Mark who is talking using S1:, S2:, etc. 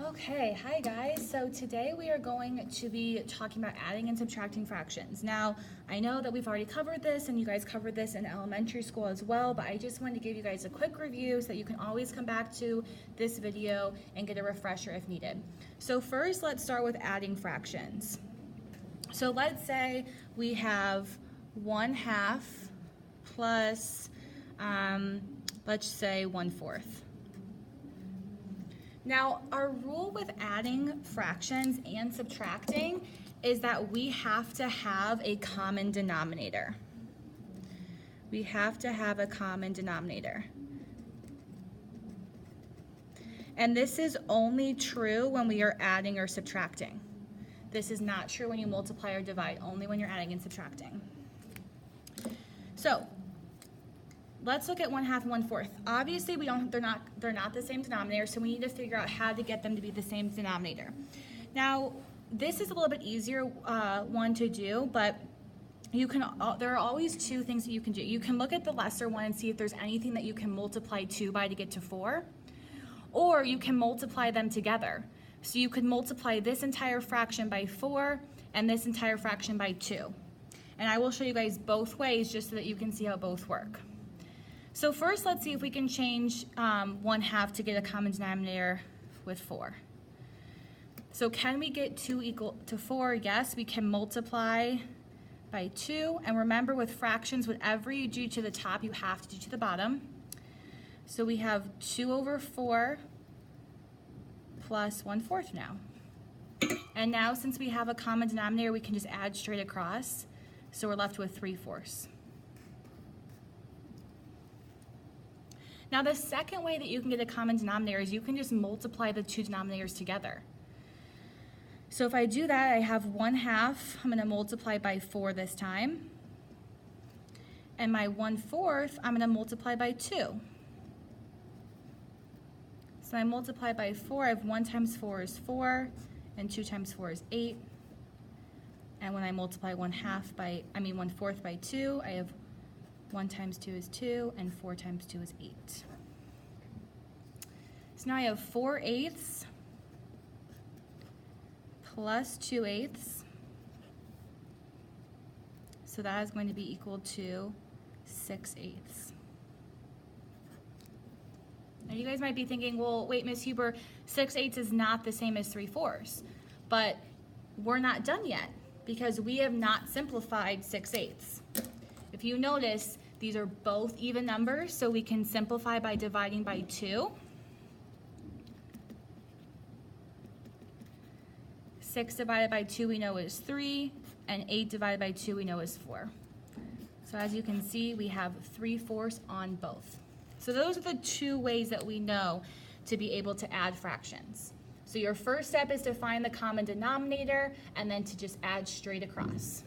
S1: Okay, hi guys. So today we are going to be talking about adding and subtracting fractions. Now, I know that we've already covered this and you guys covered this in elementary school as well, but I just wanted to give you guys a quick review so that you can always come back to this video and get a refresher if needed. So first, let's start with adding fractions. So let's say we have 1/2 plus, let's say 1/4. Now, our rule with adding fractions and subtracting is that we have to have a common denominator. We have to have a common denominator. And this is only true when we are adding or subtracting. This is not true when you multiply or divide, only when you're adding and subtracting. So, let's look at 1/2 and 1/4. Obviously, they're not the same denominator, so we need to figure out how to get them to be the same denominator. Now, this is a little bit easier one to do, but there are always two things that you can do. You can look at the lesser one and see if there's anything that you can multiply 2 by to get to 4, or you can multiply them together. So you could multiply this entire fraction by 4 and this entire fraction by 2. And I will show you guys both ways just so that you can see how both work. So first, let's see if we can change 1/2 to get a common denominator with 4. So can we get 2 equal to 4? Yes, we can multiply by 2. And remember, with fractions, whatever you do to the top, you have to do to the bottom. So we have 2/4 plus 1/4 now. And now, since we have a common denominator, we can just add straight across. So we're left with 3/4. Now, the second way that you can get a common denominator is you can just multiply the two denominators together. So if I do that, I have 1/2, I'm going to multiply by 4 this time. And my 1/4, I'm going to multiply by 2. So I multiply by 4, I have 1 times 4 is 4, and 2 times 4 is 8. And when I multiply 1/4 by 2, I have 1 times 2 is 2, and 4 times 2 is 8. So now I have 4/8 plus 2/8. So that is going to be equal to 6/8. Now you guys might be thinking, well, wait, Miss Huber, 6/8 is not the same as 3/4. But we're not done yet because we have not simplified 6/8. If you notice, these are both even numbers, so we can simplify by dividing by 2. 6 divided by 2 we know is 3, and 8 divided by 2 we know is 4. So as you can see, we have 3/4 on both. So those are the two ways that we know to be able to add fractions. So your first step is to find the common denominator and then to just add straight across.